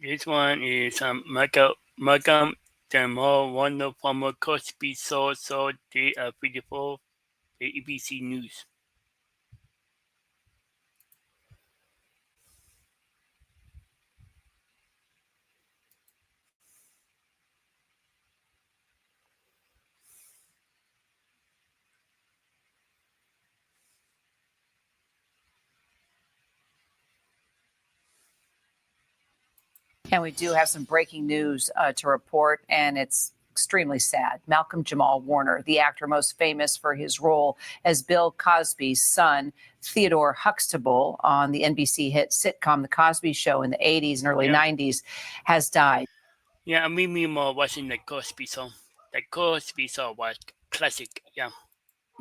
This one is Malcom Jamal-Warner former Cosby so they are beautiful the ABC News. And we do have some breaking news to report, and it's extremely sad. Malcolm Jamal-Warner, the actor most famous for his role as Bill Cosby's son, Theodore Huxtable, on the NBC hit sitcom The Cosby Show in the 80s and early 90s, has died. Yeah, I remember watching the Cosby Show. The Cosby Show was classic, yeah.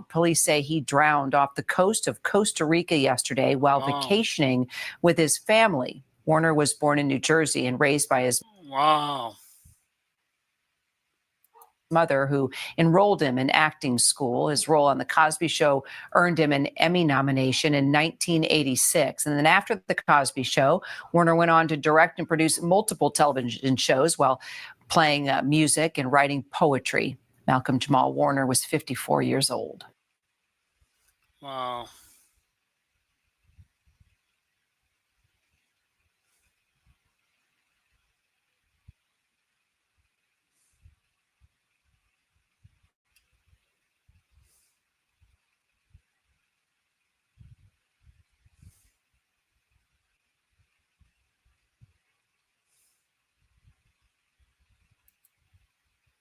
Police say he drowned off the coast of Costa Rica yesterday while vacationing with his family. Warner was born in New Jersey and raised by his mother, who enrolled him in acting school. His role on The Cosby Show earned him an Emmy nomination in 1986. And then after The Cosby Show, Warner went on to direct and produce multiple television shows while playing music and writing poetry. Malcolm Jamal Warner was 54 years old. Wow.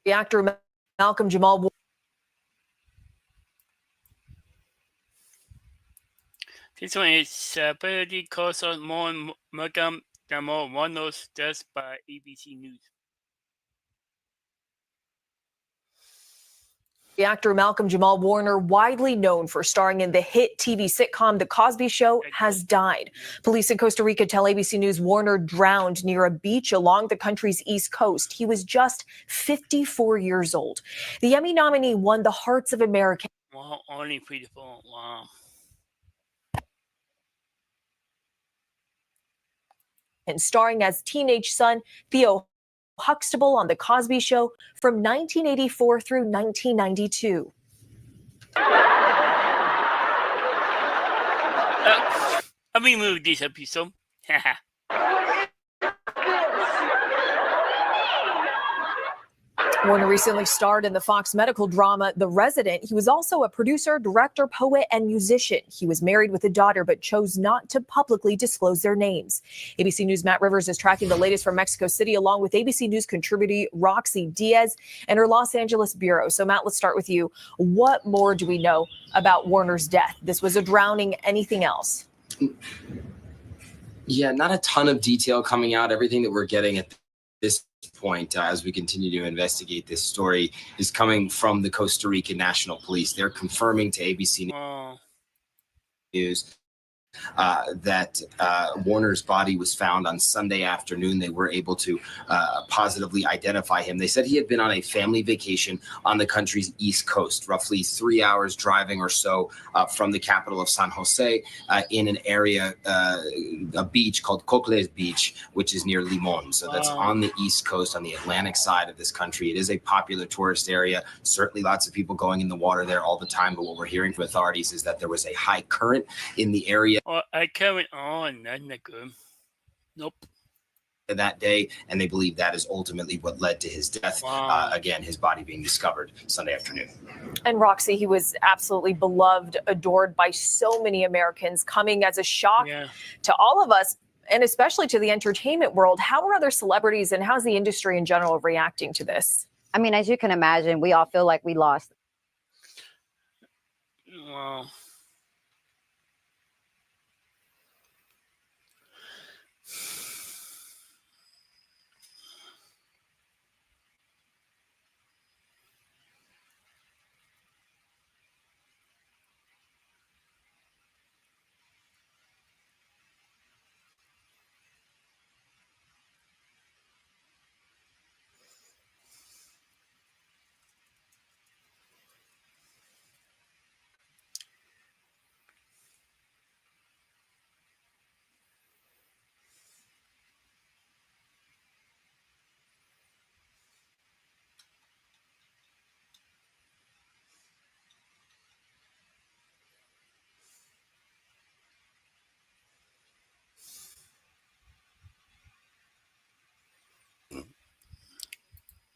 The actor Malcolm Jamal. This one is separately caused more Malcolm Jamal-Warner's death by ABC News. The actor Malcolm Jamal Warner, widely known for starring in the hit TV sitcom The Cosby Show, has died. Police in Costa Rica tell ABC News Warner drowned near a beach along the country's east coast. He was just 54 years old. The Emmy nominee won the hearts of Americans. Wow, only 54. Wow. And starring as teenage son Theo Huxtable on The Cosby Show from 1984 through 1992. I removed this episode. Warner recently starred in the Fox medical drama The Resident. He was also a producer, director, poet, and musician. He was married with a daughter, but chose not to publicly disclose their names. ABC News' Matt Rivers is tracking the latest from Mexico City, along with ABC News contributor Roxy Diaz and her Los Angeles bureau. So, Matt, let's start with you. What more do we know about Warner's death? This was a drowning. Anything else? Yeah, not a ton of detail coming out. Everything that we're getting at this point, as we continue to investigate this story, is coming from the Costa Rican National Police. They're confirming to ABC News that Warner's body was found on Sunday afternoon. They were able to positively identify him. They said he had been on a family vacation on the country's east coast, roughly 3 hours driving or so from the capital of San Jose, in an area, a beach called Cocles Beach, which is near Limon. So that's on the east coast, on the Atlantic side of this country. It is a popular tourist area. Certainly lots of people going in the water there all the time. But what we're hearing from authorities is that there was a high current in the area. I carried on. That's not good. Nope. That day, and they believe that is ultimately what led to his death. Again, his body being discovered Sunday afternoon. And Roxy, he was absolutely beloved, adored by so many Americans, coming as a shock to all of us, and especially to the entertainment world. How are other celebrities and how's the industry in general reacting to this? I mean, as you can imagine, we all feel like we lost. Wow.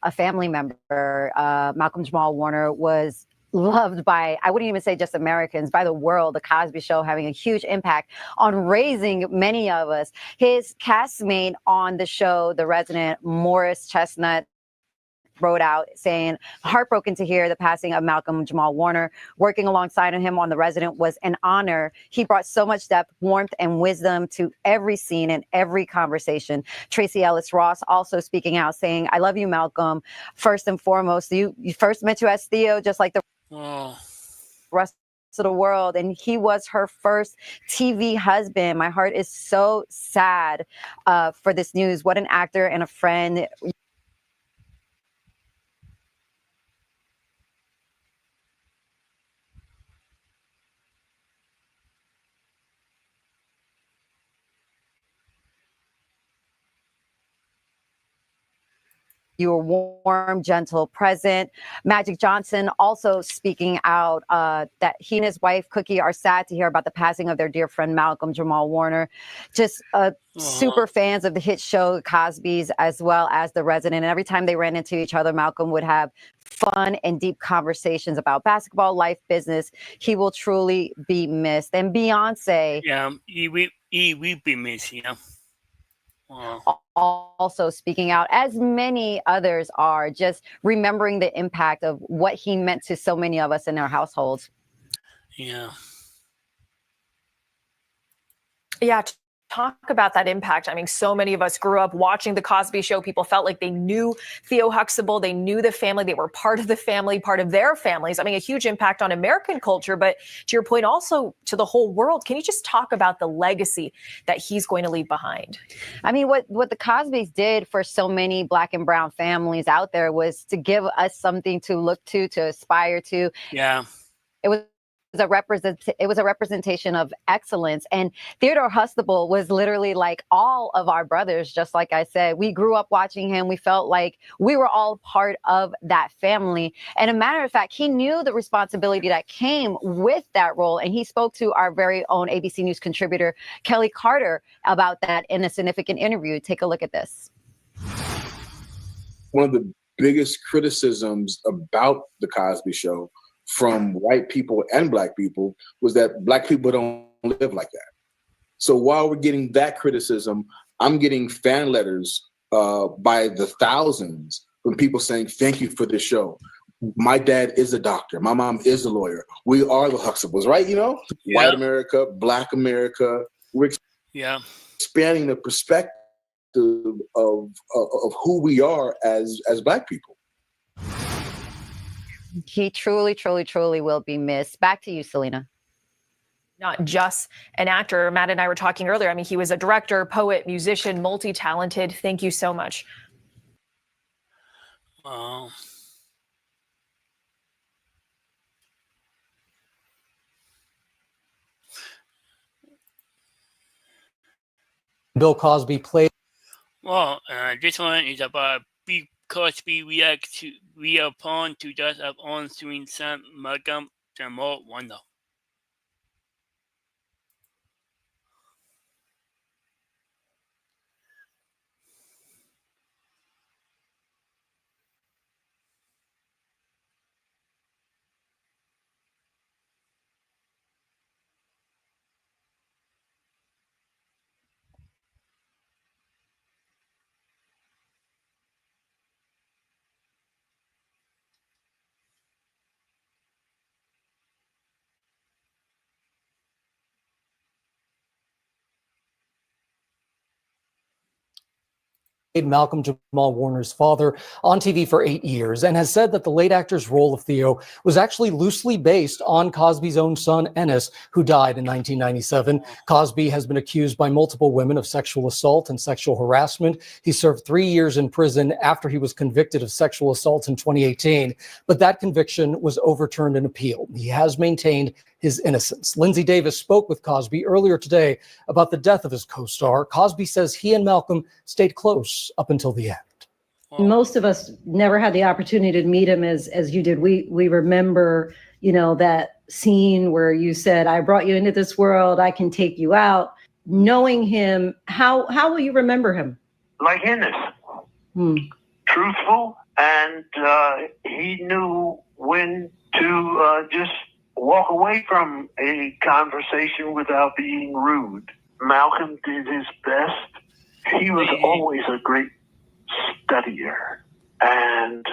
a family member. Malcolm Jamal-Warner was loved by, I wouldn't even say just Americans, by the world. The Cosby Show having a huge impact on raising many of us. His castmate on the show, the resident Morris Chestnut, wrote out saying, heartbroken to hear the passing of Malcolm Jamal-Warner. Working alongside him on The Resident was an honor. He brought so much depth, warmth, and wisdom to every scene and every conversation. Tracy Ellis Ross also speaking out saying, I love you, Malcolm. First and foremost, you first met you as Theo, just like the rest of the world, and he was her first TV husband. My heart is so sad for this news. What an actor and a friend. You were warm, gentle, present. Magic Johnson also speaking out that he and his wife, Cookie, are sad to hear about the passing of their dear friend, Malcolm Jamal-Warner. Just super fans of the hit show Cosby's, as well as The Resident. And every time they ran into each other, Malcolm would have fun and deep conversations about basketball, life, business. He will truly be missed. And Beyonce. Yeah, he will be missed, yeah. Also speaking out, as many others are, just remembering the impact of what he meant to so many of us in our households. Yeah. Yeah. Talk about that impact. I mean, so many of us grew up watching The Cosby Show. People felt like they knew Theo Huxtable. They knew the family. They were part of the family, part of their families. I mean, a huge impact on American culture, but to your point, also to the whole world. Can you just talk about the legacy that he's going to leave behind? I mean, what the Cosbys did for so many Black and brown families out there was to give us something to look to aspire to. Yeah. It was a representation of excellence. And Theodore Huxtable was literally like all of our brothers, just like I said. We grew up watching him. We felt like we were all part of that family. And a matter of fact, he knew the responsibility that came with that role. And he spoke to our very own ABC News contributor, Kelly Carter, about that in a significant interview. Take a look at this. One of the biggest criticisms about The Cosby Show from white people and Black people was that Black people don't live like that. So while we're getting that criticism, I'm getting fan letters by the thousands from people saying, thank you for this show. My dad is a doctor. My mom is a lawyer. We are the Huxtables, right? You know, White America, Black America. We're expanding the perspective of who we are as Black people. He truly, truly, truly will be missed. Back to you, Selena. Not just an actor. Matt and I were talking earlier. I mean, he was a director, poet, musician, multi-talented. Thank you so much. Wow. Bill Cosby played. Well, this one is about Bill Cosby reappearing to death of on-screen son Malcolm Jamal-Warner. Malcolm Jamal-Warner's father on TV for 8 years and has said that the late actor's role of Theo was actually loosely based on Cosby's own son, Ennis, who died in 1997. Cosby has been accused by multiple women of sexual assault and sexual harassment. He served 3 years in prison after he was convicted of sexual assault in 2018, but that conviction was overturned in appeal. He has maintained his innocence. Lindsay Davis spoke with Cosby earlier today about the death of his co-star. Cosby says he and Malcolm stayed close up until the end. Most of us never had the opportunity to meet him as you did. We remember, that scene where you said, I brought you into this world, I can take you out. Knowing him, how will you remember him? Like Ennis. Truthful, and he knew when to just walk away from a conversation without being rude. Malcolm did his best. He was always a great studier, and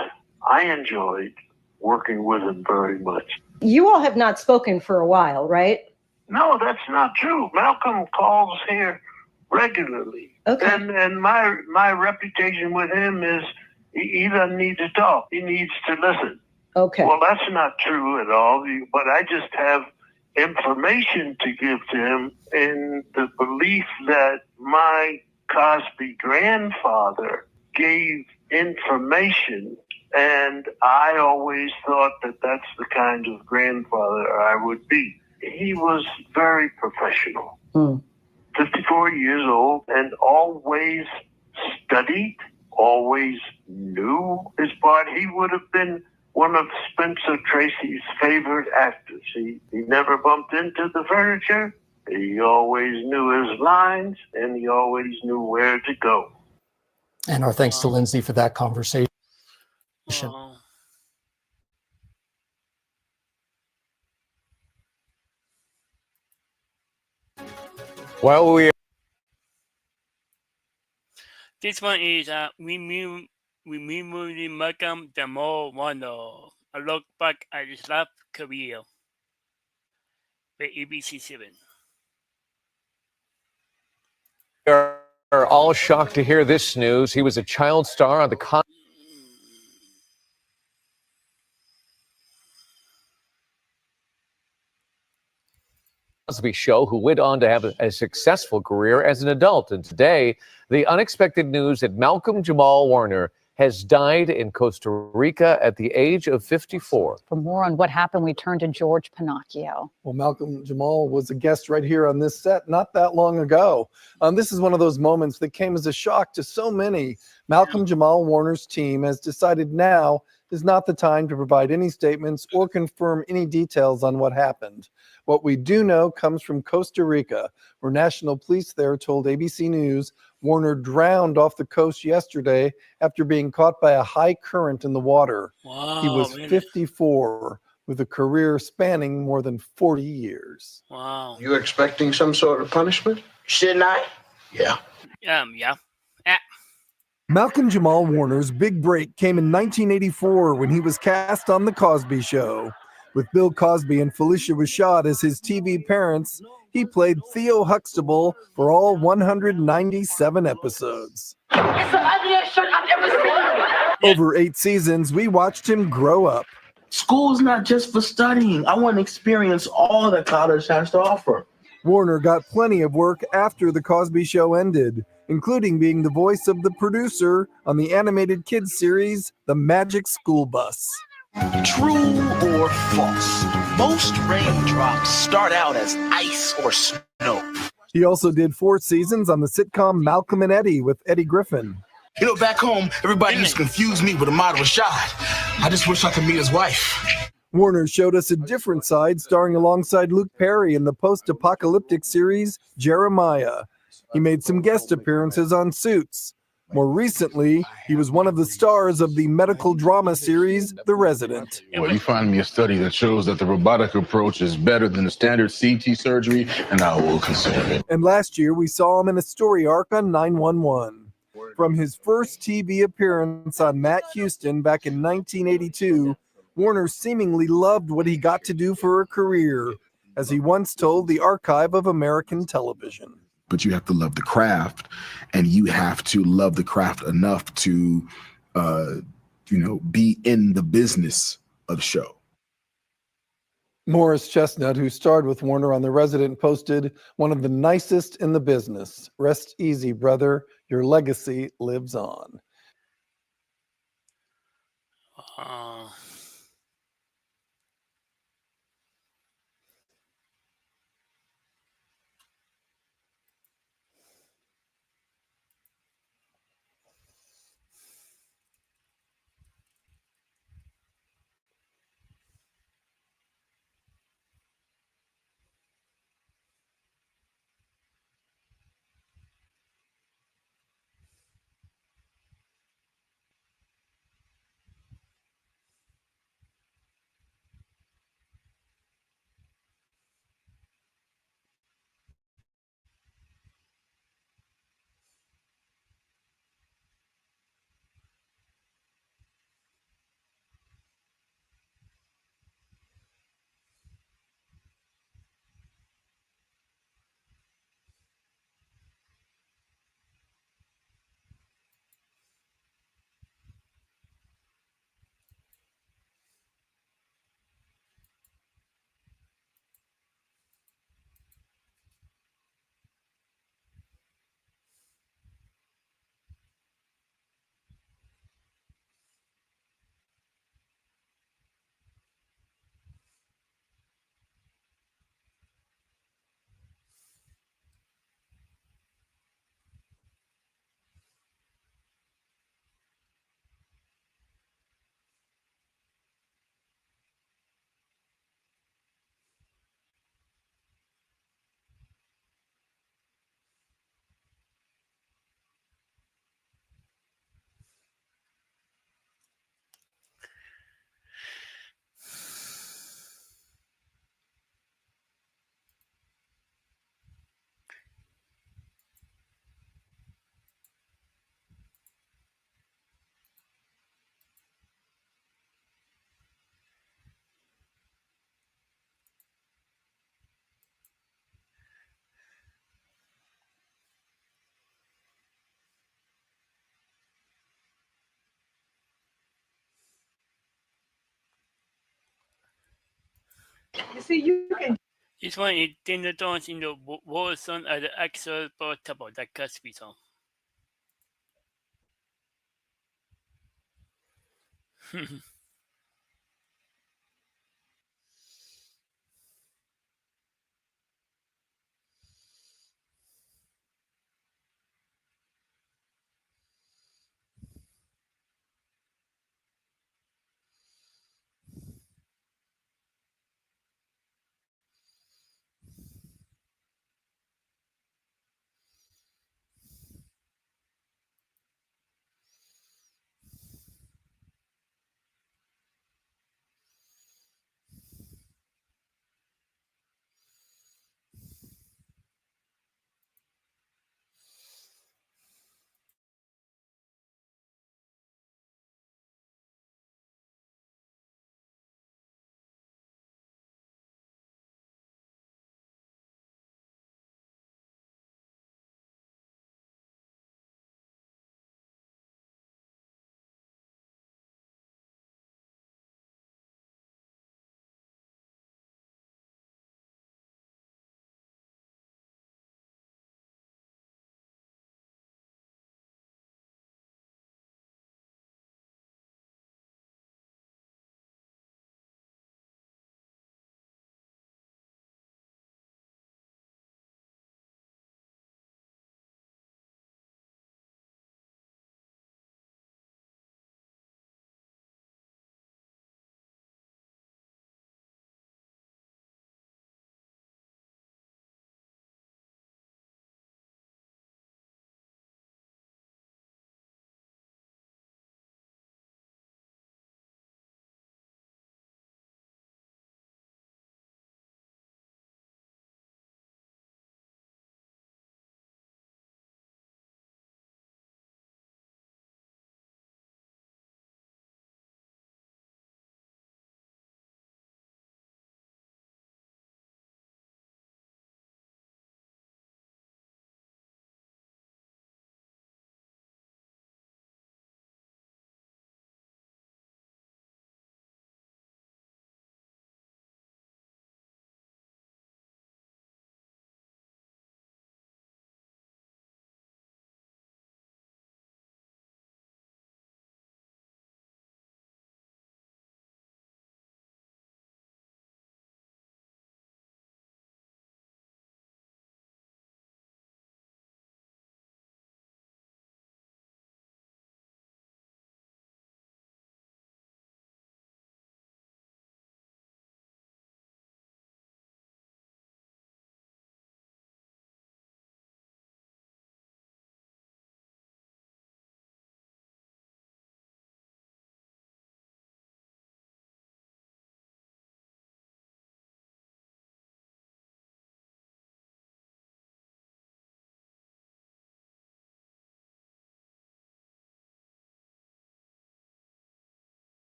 I enjoyed working with him very much. You all have not spoken for a while, right? No, that's not true. Malcolm calls here regularly. Okay. And my reputation with him is he doesn't need to talk. He needs to listen. Okay. Well, that's not true at all, but I just have information to give to him in the belief that my Cosby grandfather gave information, and I always thought that that's the kind of grandfather I would be. He was very professional, 54 years old, and always studied, always knew his part. He would have been one of Spencer Tracy's favorite actors. He never bumped into the furniture. He always knew his lines, and he always knew where to go. And our thanks to Lindsay for that conversation. Well, This one is remembering Malcom Jamal-Warner, a look back at his life career by ABC7. we are all shocked to hear this news. He was a child star on the Cosby Show, who went on to have a successful career as an adult. And today, the unexpected news that Malcom Jamal-Warner has died in Costa Rica at the age of 54. For more on what happened, we turn to George Pinocchio. Well, Malcom Jamal was a guest right here on this set not that long ago. This is one of those moments that came as a shock to so many. Malcom Jamal-Warner's team has decided now is not the time to provide any statements or confirm any details on what happened. What we do know comes from Costa Rica, where national police there told ABC News Warner drowned off the coast yesterday after being caught by a high current in the water. Wow, he was 54 with a career spanning more than 40 years. Wow. You expecting some sort of punishment? Shouldn't I? Yeah. Yeah. Malcom Jamal-Warner's big break came in 1984 when he was cast on The Cosby Show. With Bill Cosby and Felicia Rashad as his TV parents, he played Theo Huxtable for all 197 episodes. It's the ugliest shirt I've ever seen. Over 8 seasons, we watched him grow up. School's not just for studying. I want to experience all that college has to offer. Warner got plenty of work after The Cosby Show ended, including being the voice of the producer on the animated kids series, The Magic School Bus. True or false? Most raindrops start out as ice or snow. He also did 4 seasons on the sitcom Malcolm and Eddie with Eddie Griffin. You know, back home, everybody used to confuse me with Ahmad Rashad. I just wish I could meet his wife. Warner showed us a different side, starring alongside Luke Perry in the post-apocalyptic series Jeremiah. He made some guest appearances on Suits. More recently, he was one of the stars of the medical drama series The Resident. Well, you find me a study that shows that the robotic approach is better than the standard CT surgery, and I will consider it. And last year, we saw him in a story arc on 911. From his first TV appearance on Matt Houston back in 1982, Warner seemingly loved what he got to do for a career, as he once told the Archive of American Television. But you have to love the craft, and you have to love the craft enough to, be in the business of the show. Morris Chestnut, who starred with Warner on The Resident, posted, "One of the nicest in the business. Rest easy, brother. Your legacy lives on." You see, you can. This one is Tina Turner in the war song as the actual portable, the Cosby song.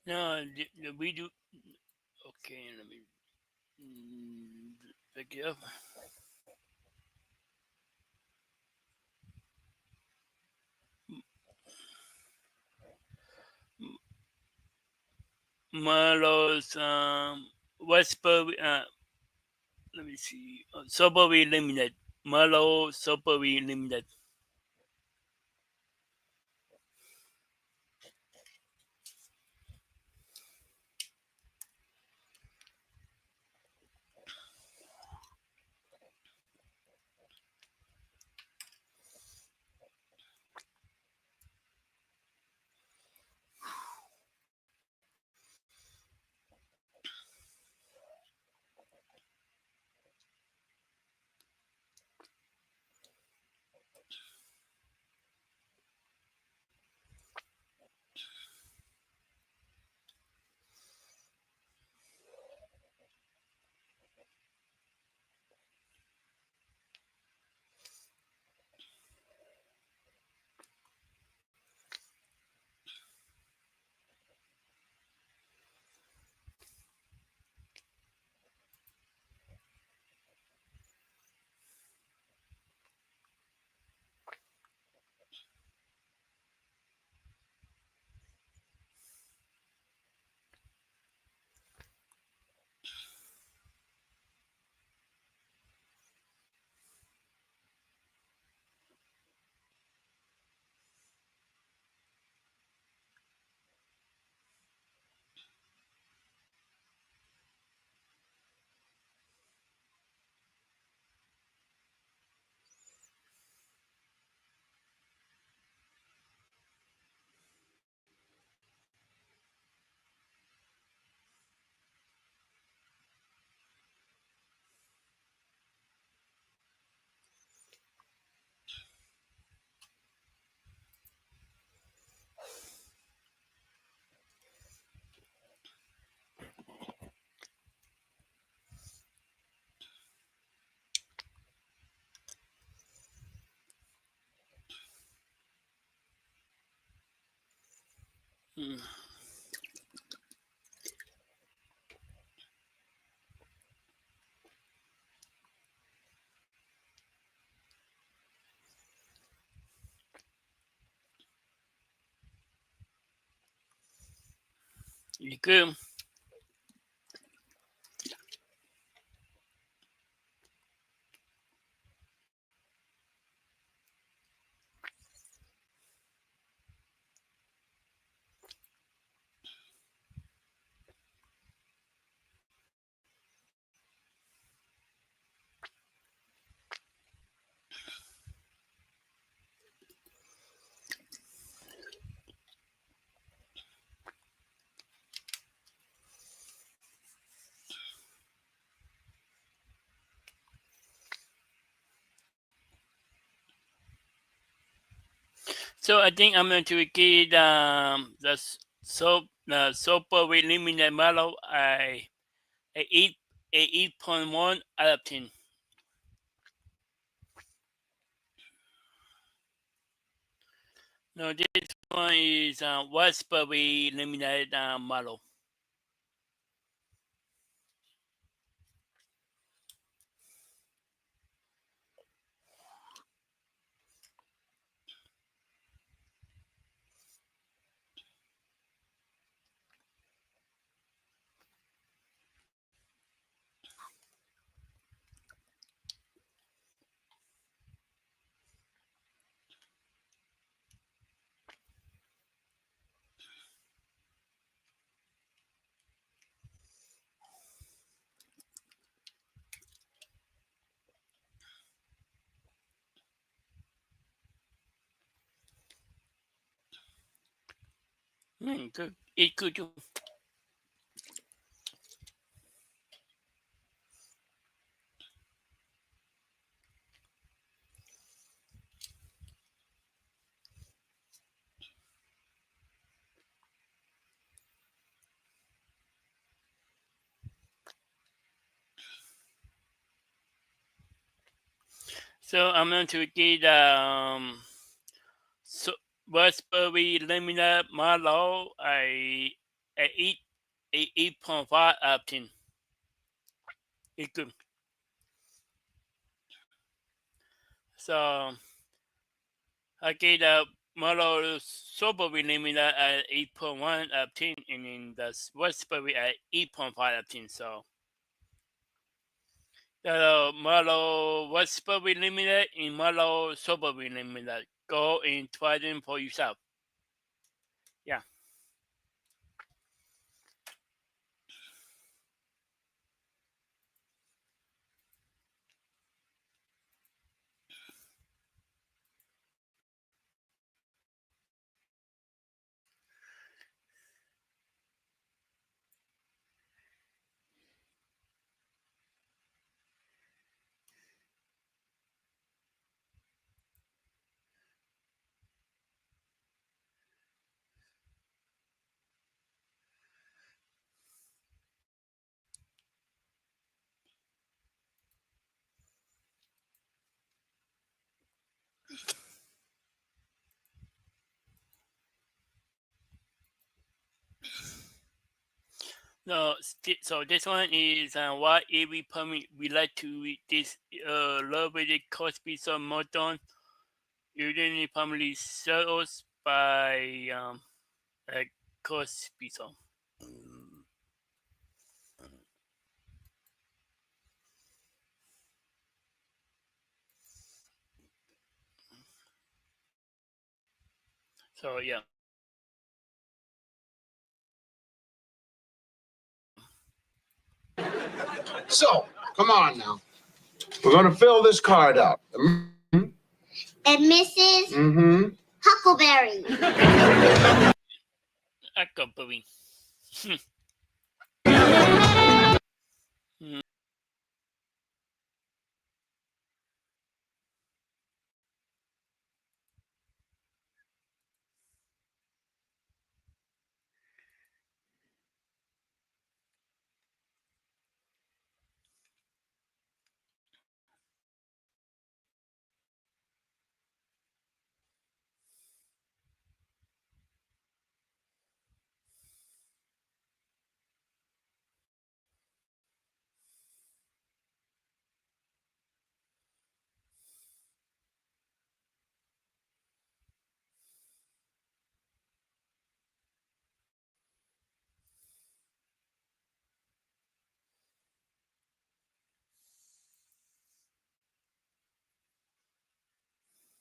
No, we do. Okay, let me pick it up. Marlowe's Westbury. Let me see. Subway Limited. Marlowe Subway Limited. You good? So I think I'm going to get the super eliminate model a 8.1 out of 10. No, this one is raspberry eliminated model. Good. It's good too. So I'm going to get so raspberry eliminate model a 8.5 out of 10. It's good. So I get a model strawberry eliminate at 8.1 out of 10, and then the raspberry at 8.5 out of 10. So the model raspberry eliminate and model strawberry eliminate. Go and try them for yourself. Yeah. No, so this one is why every permit relate to this elevated Cosby sum marathon usually primarily sales by Cosby sum. So yeah. So, come on now. We're going to fill this card up. And Mrs. Mm-hmm. Huckleberry. Huckleberry.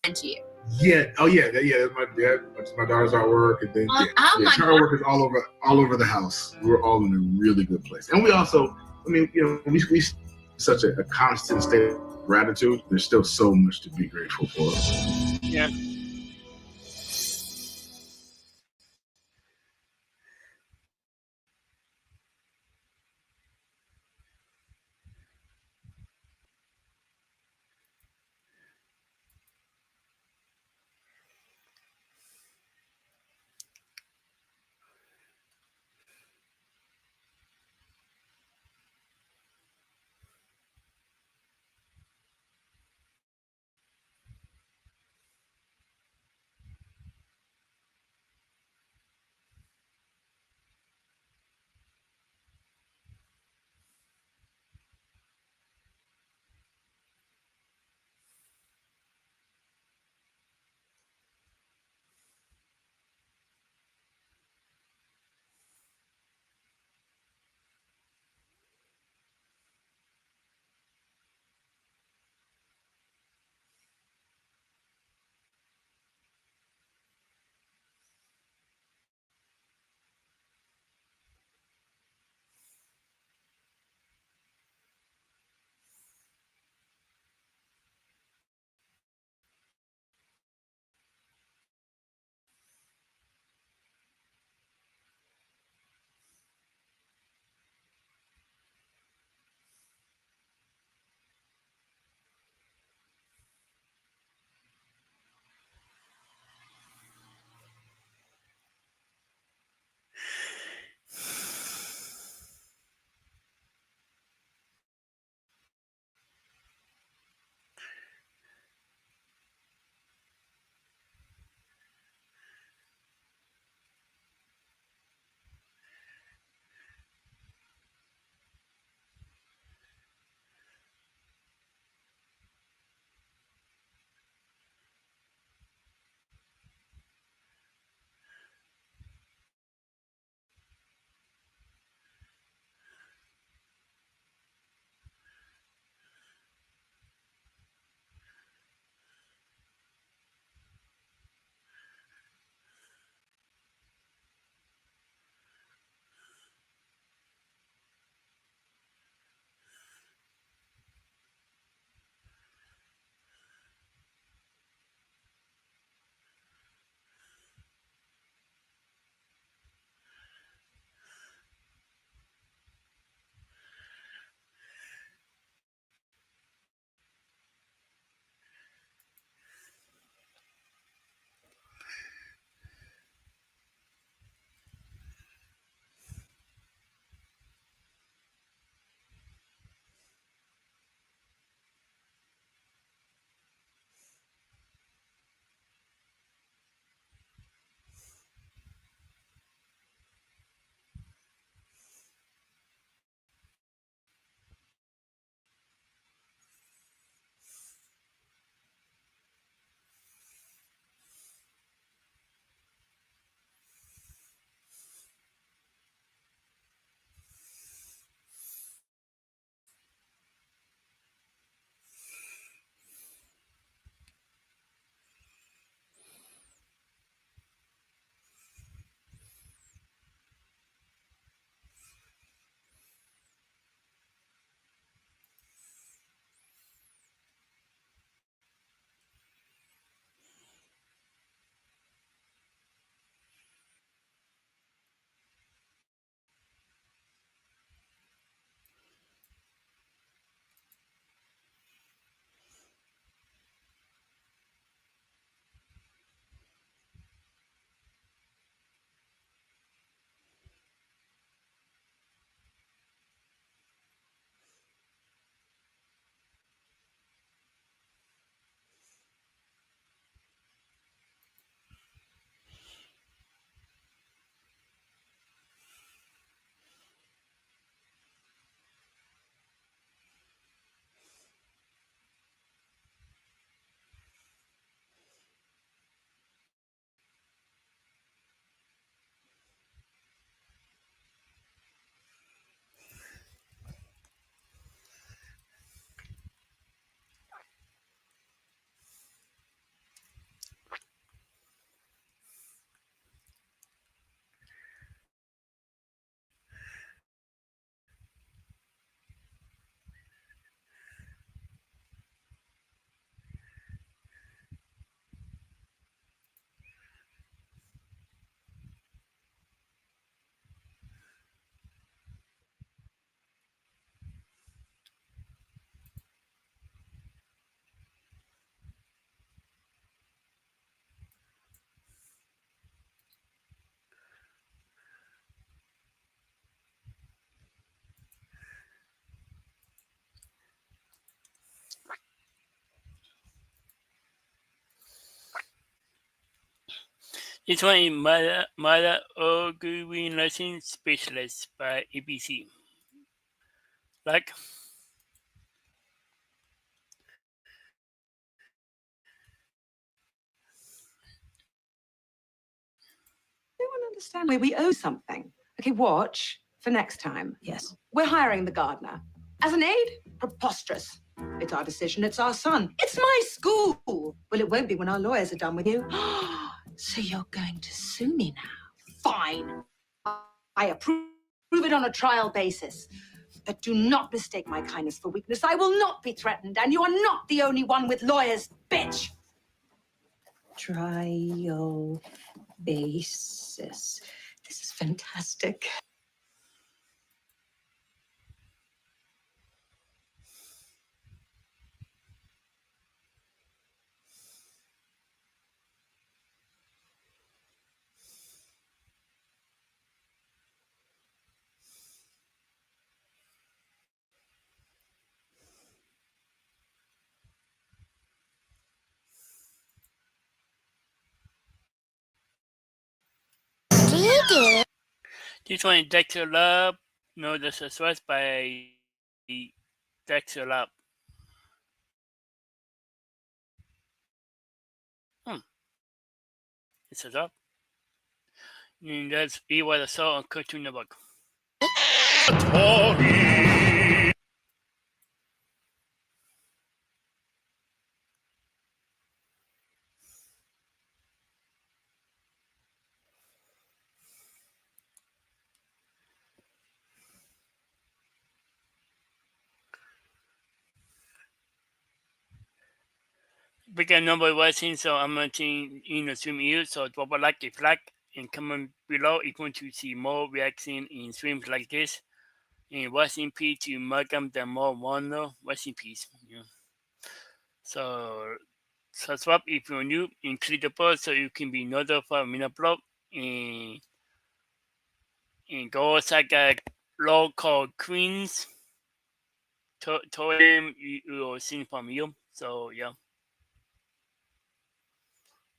happened to you? Yeah. Oh yeah. That's my dad. That's my daughter's artwork, and then my her artwork is all over the house. We're all in a really good place, and we also, I mean, we such a constant state of gratitude. There's still so much to be grateful for. Yeah. This one is Mother Organizing Specialist by ABC. Like, I don't understand where we owe something. Okay, watch for next time. Yes. We're hiring the gardener. As an aide? Preposterous. It's our decision. It's our son. It's my school. Well, it won't be when our lawyers are done with you. So you're going to sue me now? Fine. I approve it on a trial basis. But do not mistake my kindness for weakness. I will not be threatened, and you are not the only one with lawyers, bitch. Trial basis. This is fantastic. this one is Dexter Love. No, this is source by Dexter Love. This is up. And that's Be What I Saw on Cartoon Network. Bigger number watching, so I'm going to stream you. So drop a like if like and comment below if you want to see more reaction in streams like this. And rest in peace to Malcom Jamal-Warner. Rest in peace. Yeah. So subscribe if you're new and click the bell so you can be notified when I upload. And go check out local queens. Told them you will see from you. So yeah.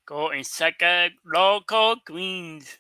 Go and check out local queens.